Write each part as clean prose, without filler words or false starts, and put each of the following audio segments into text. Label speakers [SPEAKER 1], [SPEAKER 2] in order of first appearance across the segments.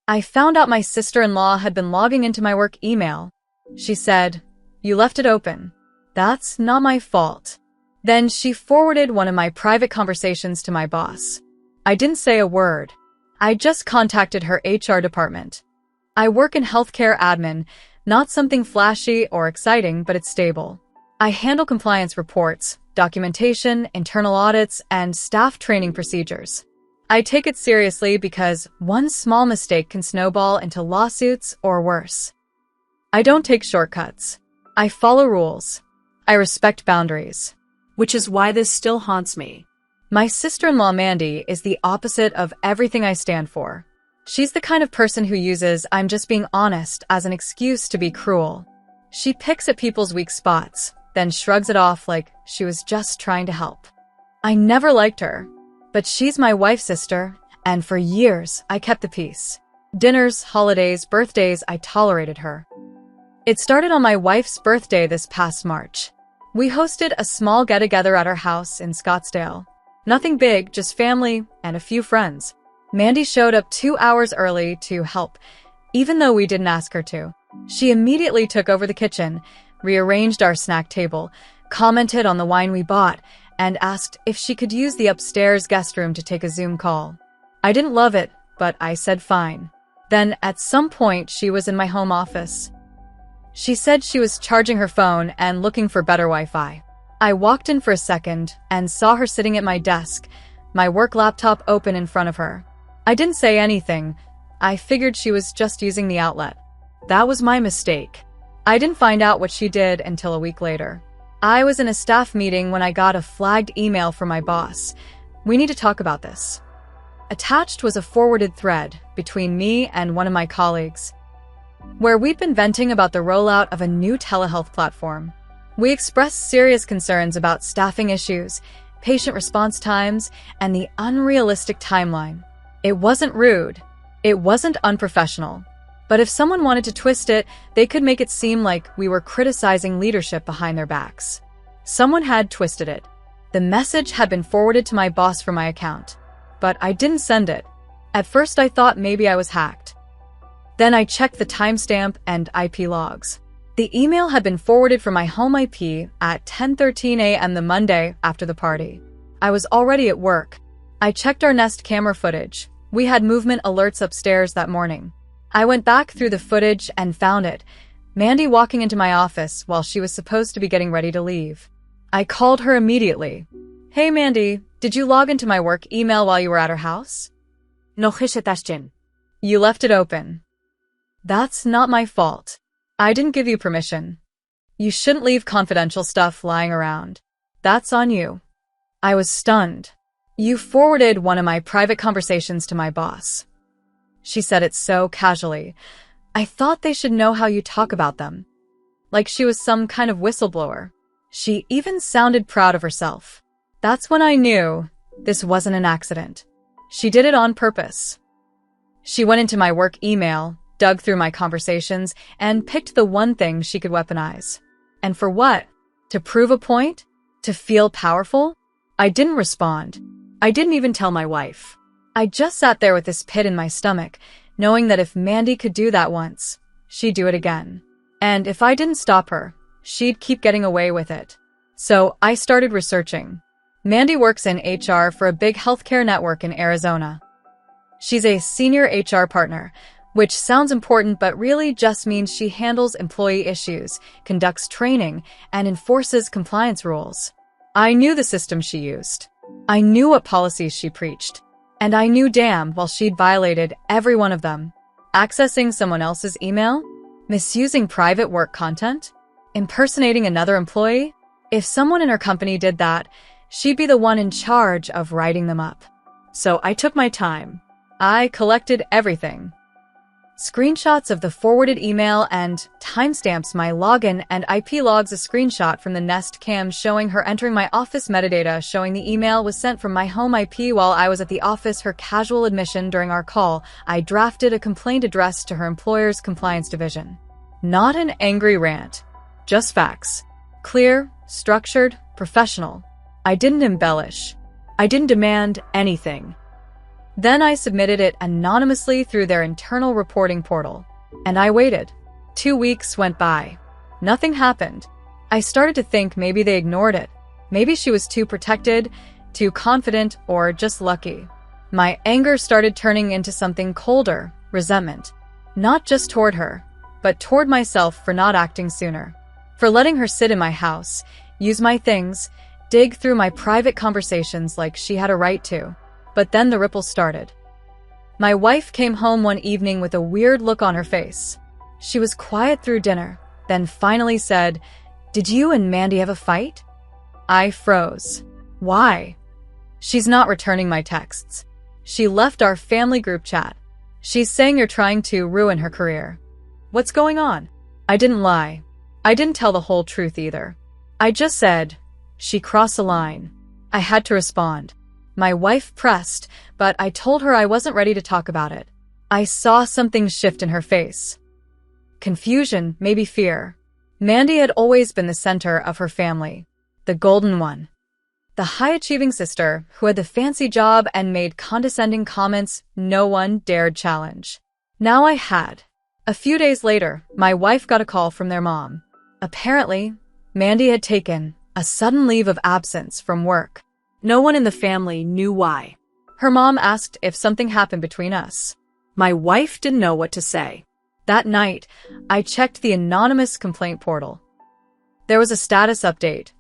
[SPEAKER 1] I found out my sister-in-law had been logging into my work email. She said, "You left it open." That's not my fault. Then she forwarded one of my private conversations to my boss. I didn't say a word. I just contacted her HR department. I work in healthcare admin, not something flashy or exciting, but it's stable. I handle compliance reports, documentation, internal audits, and staff training procedures. I take it seriously because one small mistake can snowball into lawsuits or worse. I don't take shortcuts. I follow rules. I respect boundaries.
[SPEAKER 2] Which is why this still haunts me.
[SPEAKER 1] My sister-in-law Mandy is the opposite of everything I stand for. She's the kind of person who uses "I'm just being honest" as an excuse to be cruel. She picks at people's weak spots, then shrugs it off like she was just trying to help. I never liked her, but she's my wife's sister, and for years I kept the peace. Dinners, holidays, birthdays, I tolerated her. It started on my wife's birthday this past March. We hosted a small get-together at our house in Scottsdale. Nothing big, just family and a few friends. Mandy showed up 2 hours early to help, even though we didn't ask her to. She immediately took over the kitchen, rearranged our snack table, commented on the wine we bought, and asked if she could use the upstairs guest room to take a Zoom call. I didn't love it, but I said fine. Then, at some point, she was in my home office. She said she was charging her phone and looking for better Wi-Fi. I walked in for a second and saw her sitting at my desk, my work laptop open in front of her. I didn't say anything. I figured she was just using the outlet. That was my mistake. I didn't find out what she did until a week later. I was in a staff meeting when I got a flagged email from my boss. "We need to talk about this." Attached was a forwarded thread between me and one of my colleagues, where we'd been venting about the rollout of a new telehealth platform. We expressed serious concerns about staffing issues, patient response times, and the unrealistic timeline. It wasn't rude. It wasn't unprofessional. But if someone wanted to twist it, they could make it seem like we were criticizing leadership behind their backs. Someone had twisted it. The message had been forwarded to my boss from my account, but I didn't send it. At first I thought maybe I was hacked. Then I checked the timestamp and IP logs. The email had been forwarded from my home IP at 10:13 a.m. the Monday after the party. I was already at work. I checked our Nest camera footage. We had movement alerts upstairs that morning. I went back through the footage and found it. Mandy walking into my office while she was supposed to be getting ready to leave. I called her immediately. "Hey Mandy, did you log into my work email while you were at our house?"
[SPEAKER 2] No hesitaste.
[SPEAKER 1] "You left it open." "That's not my fault. I didn't give you permission. You shouldn't leave confidential stuff lying around. That's on you." I was stunned. "You forwarded one of my private conversations to my boss." She said it so casually. I thought they should know how you talk about them. Like she was some kind of whistleblower. She even sounded proud of herself. That's when I knew this wasn't an accident. She did it on purpose. She went into my work email, dug through my conversations, and picked the one thing she could weaponize. And for what? To prove a point? To feel powerful? I didn't respond. I didn't even tell my wife. I just sat there with this pit in my stomach, knowing that if Mandy could do that once, she'd do it again. And if I didn't stop her, she'd keep getting away with it. So I started researching. Mandy works in HR for a big healthcare network in Arizona. She's a senior HR partner, which sounds important but really just means she handles employee issues, conducts training, and enforces compliance rules. I knew the system she used. I knew what policies she preached. And I knew damn well she'd violated every one of them. Accessing someone else's email? Misusing private work content? Impersonating another employee? If someone in her company did that, she'd be the one in charge of writing them up. So I took my time. I collected everything. Screenshots of the forwarded email and timestamps my login and IP logs. A screenshot from the Nest cam showing her entering my office metadata showing the email was sent from my home IP while I was at the office. Her casual admission during our call, I drafted a complaint addressed to her employer's compliance division. Not an angry rant. Just facts. Clear, structured, professional. I didn't embellish. I didn't demand anything. Then I submitted it anonymously through their internal reporting portal. And I waited. 2 weeks went by. Nothing happened. I started to think maybe they ignored it. Maybe she was too protected, too confident, or just lucky. My anger started turning into something colder, resentment. Not just toward her, but toward myself for not acting sooner. For letting her sit in my house, use my things, dig through my private conversations like she had a right to. But then the ripples started. My wife came home one evening with a weird look on her face. She was quiet through dinner, then finally said, "Did you and Mandy have a fight?" I froze. Why? She's not returning my texts. She left our family group chat. She's saying you're trying to ruin her career. What's going on? I didn't lie. I didn't tell the whole truth either. I just said, she crossed a line. I had to respond. My wife pressed, but I told her I wasn't ready to talk about it. I saw something shift in her face. Confusion, maybe fear. Mandy had always been the center of her family. The golden one. The high-achieving sister who had the fancy job and made condescending comments no one dared challenge. Now I had. A few days later, my wife got a call from their mom. Apparently, Mandy had taken a sudden leave of absence from work.
[SPEAKER 2] No one in the family knew why.
[SPEAKER 1] Her mom asked if something happened between us.
[SPEAKER 2] My wife didn't know what to say.
[SPEAKER 1] That night, I checked the anonymous complaint portal. There was a status update.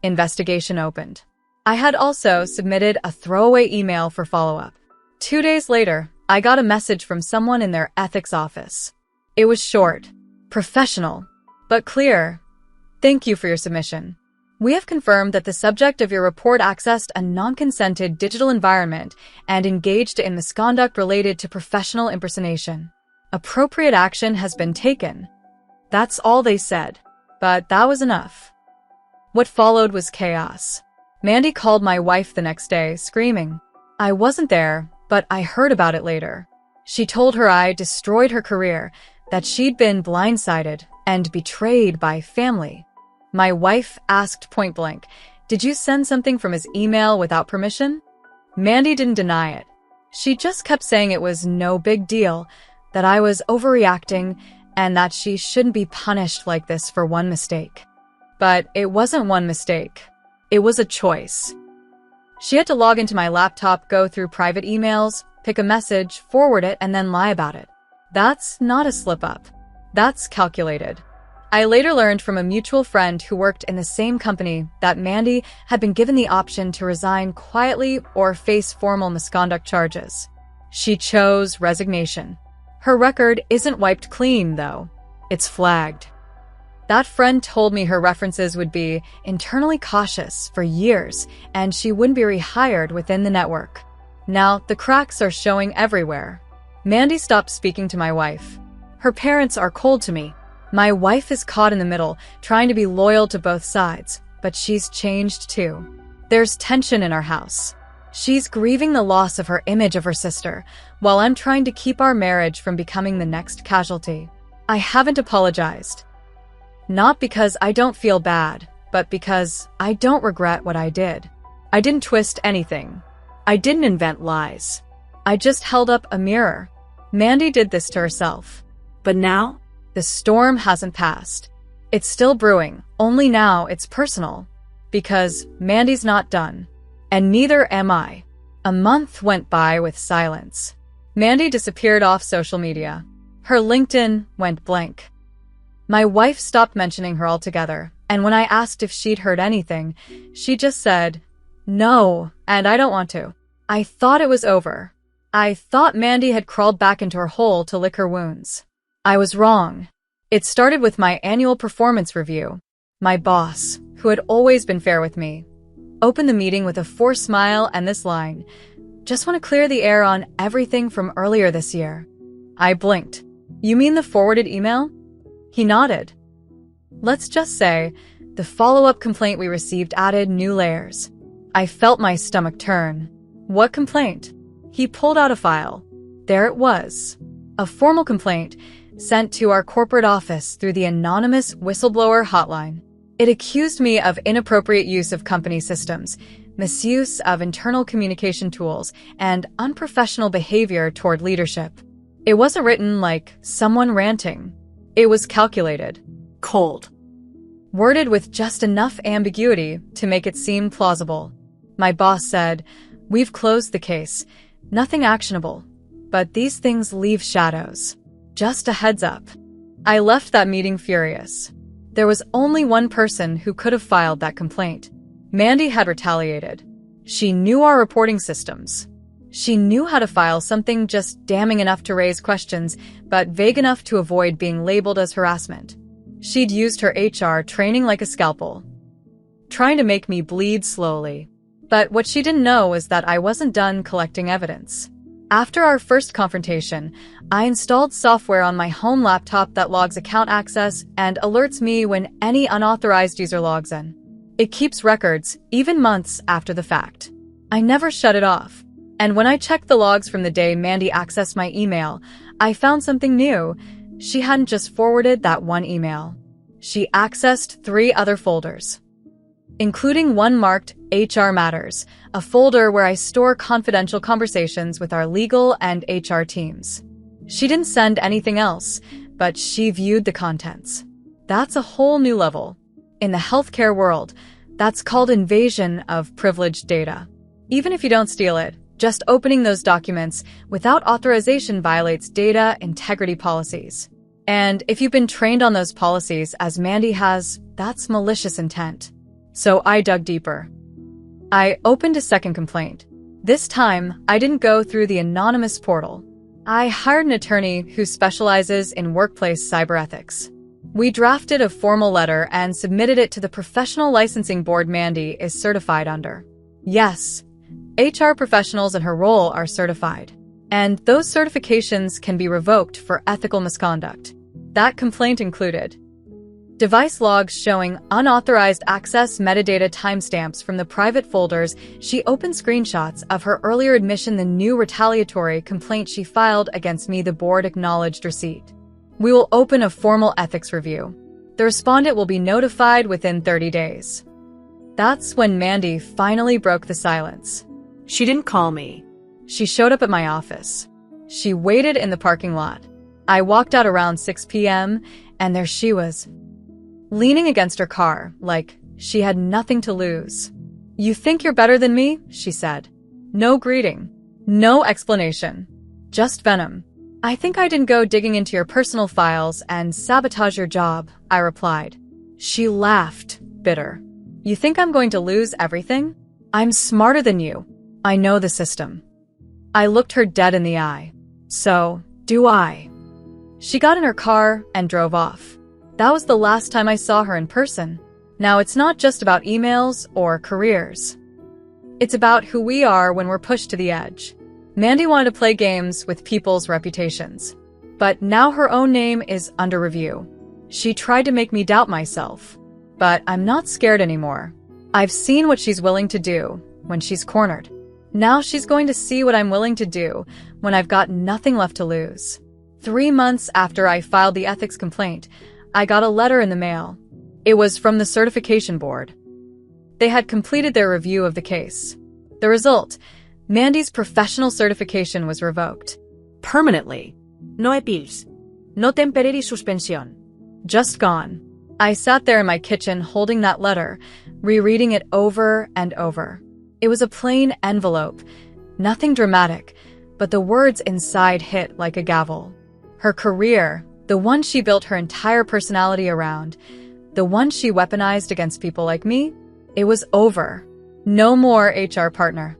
[SPEAKER 1] Investigation opened. I had also submitted a throwaway email for follow-up. 2 days later, I got a message from someone in their ethics office. It was short, professional, but clear. Thank you for your submission. We have confirmed that the subject of your report accessed a non-consented digital environment and engaged in misconduct related to professional impersonation. Appropriate action has been taken. That's all they said, but that was enough. What followed was chaos. Mandy called my wife the next day, screaming. I wasn't there, but I heard about it later. She told her I destroyed her career, that she'd been blindsided and betrayed by family. My wife asked point blank, "Did you send something from his email without permission?" Mandy didn't deny it. She just kept saying it was no big deal, that I was overreacting, and that she shouldn't be punished like this for one mistake. But it wasn't one mistake. It was a choice. She had to log into my laptop, go through private emails, pick a message, forward it, and then lie about it. That's not a slip-up. That's calculated. I later learned from a mutual friend who worked in the same company that Mandy had been given the option to resign quietly or face formal misconduct charges. She chose resignation. Her record isn't wiped clean, though. It's flagged. That friend told me her references would be internally cautious for years, and she wouldn't be rehired within the network. Now, the cracks are showing everywhere. Mandy stopped speaking to my wife. Her parents are cold to me. My wife is caught in the middle, trying to be loyal to both sides, but she's changed too. There's tension in our house. She's grieving the loss of her image of her sister, while I'm trying to keep our marriage from becoming the next casualty. I haven't apologized. Not because I don't feel bad, but because I don't regret what I did. I didn't twist anything. I didn't invent lies. I just held up a mirror. Mandy did this to herself.
[SPEAKER 2] But now?
[SPEAKER 1] The storm hasn't passed. It's still brewing, only now it's personal. Because Mandy's not done. And neither am I. A month went by with silence. Mandy disappeared off social media. Her LinkedIn went blank. My wife stopped mentioning her altogether, and when I asked if she'd heard anything, she just said, "No, and I don't want to." I thought it was over. I thought Mandy had crawled back into her hole to lick her wounds. I was wrong. It started with my annual performance review. My boss, who had always been fair with me, opened the meeting with a forced smile and this line, "Just want to clear the air on everything from earlier this year." I blinked. "You mean the forwarded email?" He nodded. Let's just say, the follow-up complaint we received added new layers. I felt my stomach turn. What complaint? He pulled out a file. There it was. A formal complaint sent to our corporate office through the anonymous whistleblower hotline. It accused me of inappropriate use of company systems, misuse of internal communication tools, and unprofessional behavior toward leadership. It wasn't written like someone ranting. It was calculated,
[SPEAKER 2] Cold.
[SPEAKER 1] worded with just enough ambiguity to make it seem plausible. My boss said, "We've closed the case. Nothing actionable. But these things leave shadows. Just a heads up." I left that meeting furious. There was only one person who could have filed that complaint. Mandy had retaliated. She knew our reporting systems. She knew how to file something just damning enough to raise questions, but vague enough to avoid being labeled as harassment. She'd used her HR training like a scalpel, trying to make me bleed slowly. But what she didn't know is that I wasn't done collecting evidence. After our first confrontation, I installed software on my home laptop that logs account access and alerts me when any unauthorized user logs in. It keeps records, even months after the fact. I never shut it off. And when I checked the logs from the day Mandy accessed my email, I found something new. She hadn't just forwarded that one email. She accessed 3 other folders, including one marked HR Matters, a folder where I store confidential conversations with our legal and HR teams. She didn't send anything else, but she viewed the contents. That's a whole new level. In the healthcare world, that's called invasion of privileged data. Even if you don't steal it, just opening those documents without authorization violates data integrity policies. And if you've been trained on those policies, as Mandy has, that's malicious intent. So I dug deeper. I opened a second complaint. This time, I didn't go through the anonymous portal. I hired an attorney who specializes in workplace cyber ethics. We drafted a formal letter and submitted it to the professional licensing board Mandy is certified under. Yes, HR professionals in her role are certified, and those certifications can be revoked for ethical misconduct. That complaint included device logs showing unauthorized access metadata timestamps from the private folders. She opened screenshots of her earlier admission. The new retaliatory complaint she filed against me, the board acknowledged receipt. We will open a formal ethics review. The respondent will be notified within 30 days. That's when Mandy finally broke the silence.
[SPEAKER 2] She didn't call me.
[SPEAKER 1] She showed up at my office. She waited in the parking lot. I walked out around 6 p.m., and there she was, leaning against her car, like she had nothing to lose. "You think you're better than me?" she said. No greeting. No explanation. Just venom. "I think I didn't go digging into your personal files and sabotage your job," I replied. She laughed, bitter. "You think I'm going to lose everything? I'm smarter than you. I know the system." I looked her dead in the eye. "So, do I." She got in her car and drove off. That was the last time I saw her in person. Now it's not just about emails or careers. It's about who we are when we're pushed to the edge. Mandy wanted to play games with people's reputations. But now her own name is under review. She tried to make me doubt myself. But I'm not scared anymore. I've seen what she's willing to do when she's cornered. Now she's going to see what I'm willing to do when I've got nothing left to lose. 3 months after I filed the ethics complaint, I got a letter in the mail. It was from the certification board. They had completed their review of the case. The result: Mandy's professional certification was revoked.
[SPEAKER 2] Permanently. No appeals. No temporary suspension.
[SPEAKER 1] Just gone. I sat there in my kitchen holding that letter, rereading it over and over. It was a plain envelope, nothing dramatic, but the words inside hit like a gavel. Her career, the one she built her entire personality around, the one she weaponized against people like me, it was over. No more HR partner.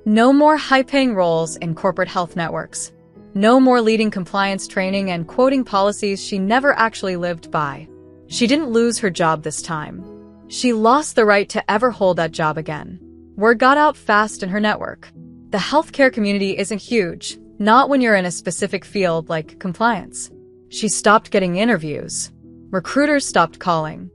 [SPEAKER 1] No more high-paying roles in corporate health networks. No more leading compliance training and quoting policies she never actually lived by. She didn't lose her job this time. She lost the right to ever hold that job again. Word got out fast in her network. The healthcare community isn't huge, not when you're in a specific field like compliance. She stopped getting interviews. Recruiters stopped calling.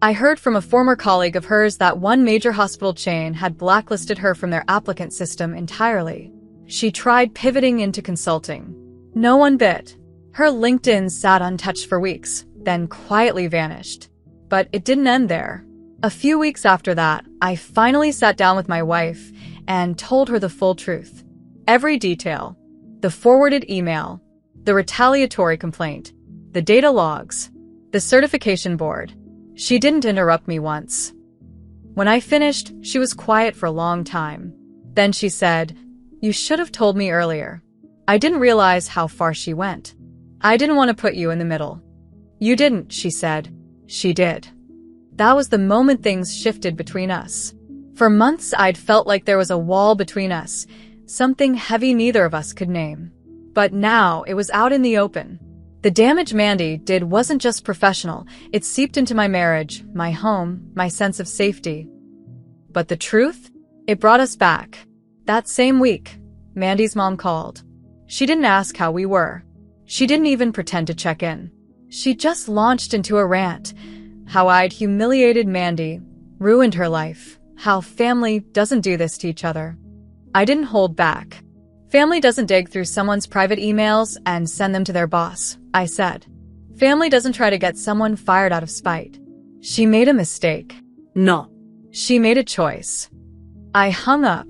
[SPEAKER 1] I heard from a former colleague of hers that one major hospital chain had blacklisted her from their applicant system entirely. She tried pivoting into consulting. No one bit. Her LinkedIn sat untouched for weeks, then quietly vanished. But it didn't end there. A few weeks after that, I finally sat down with my wife and told her the full truth. Every detail. The forwarded email, the retaliatory complaint, the data logs, the certification board. She didn't interrupt me once. When I finished, she was quiet for a long time. Then she said, "You should have told me earlier." I didn't realize how far she went. "I didn't want to put you in the middle." "You didn't," she said. She did. That was the moment things shifted between us. For months, I'd felt like there was a wall between us, something heavy neither of us could name. But now it was out in the open. The damage Mandy did wasn't just professional, it seeped into my marriage, my home, my sense of safety. But the truth? It brought us back. That same week, Mandy's mom called. She didn't ask how we were. She didn't even pretend to check in. She just launched into a rant. How I'd humiliated Mandy, ruined her life, how family doesn't do this to each other. I didn't hold back. Family doesn't dig through someone's private emails and send them to their boss, I said. Family doesn't try to get someone fired out of spite. She made a mistake.
[SPEAKER 2] No.
[SPEAKER 1] She made a choice. I hung up.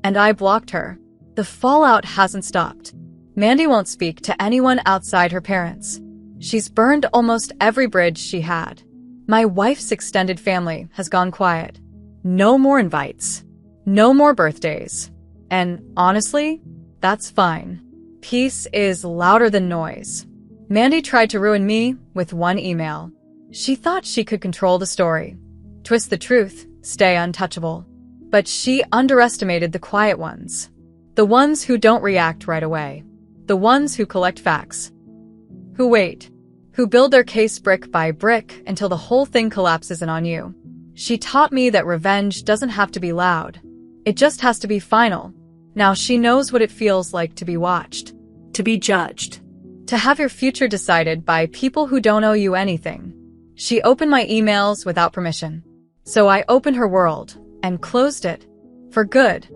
[SPEAKER 1] And I blocked her. The fallout hasn't stopped. Mandy won't speak to anyone outside her parents. She's burned almost every bridge she had. My wife's extended family has gone quiet. No more invites. No more birthdays. And honestly, that's fine. Peace is louder than noise. Mandy tried to ruin me with one email. She thought she could control the story, twist the truth, stay untouchable. But she underestimated the quiet ones. The ones who don't react right away. The ones who collect facts. Who wait. Who build their case brick by brick until the whole thing collapses in on you. She taught me that revenge doesn't have to be loud. It just has to be final. Now she knows what it feels like to be watched.
[SPEAKER 2] To be judged.
[SPEAKER 1] To have your future decided by people who don't owe you anything. She opened my emails without permission. So I opened her world and closed it. For good.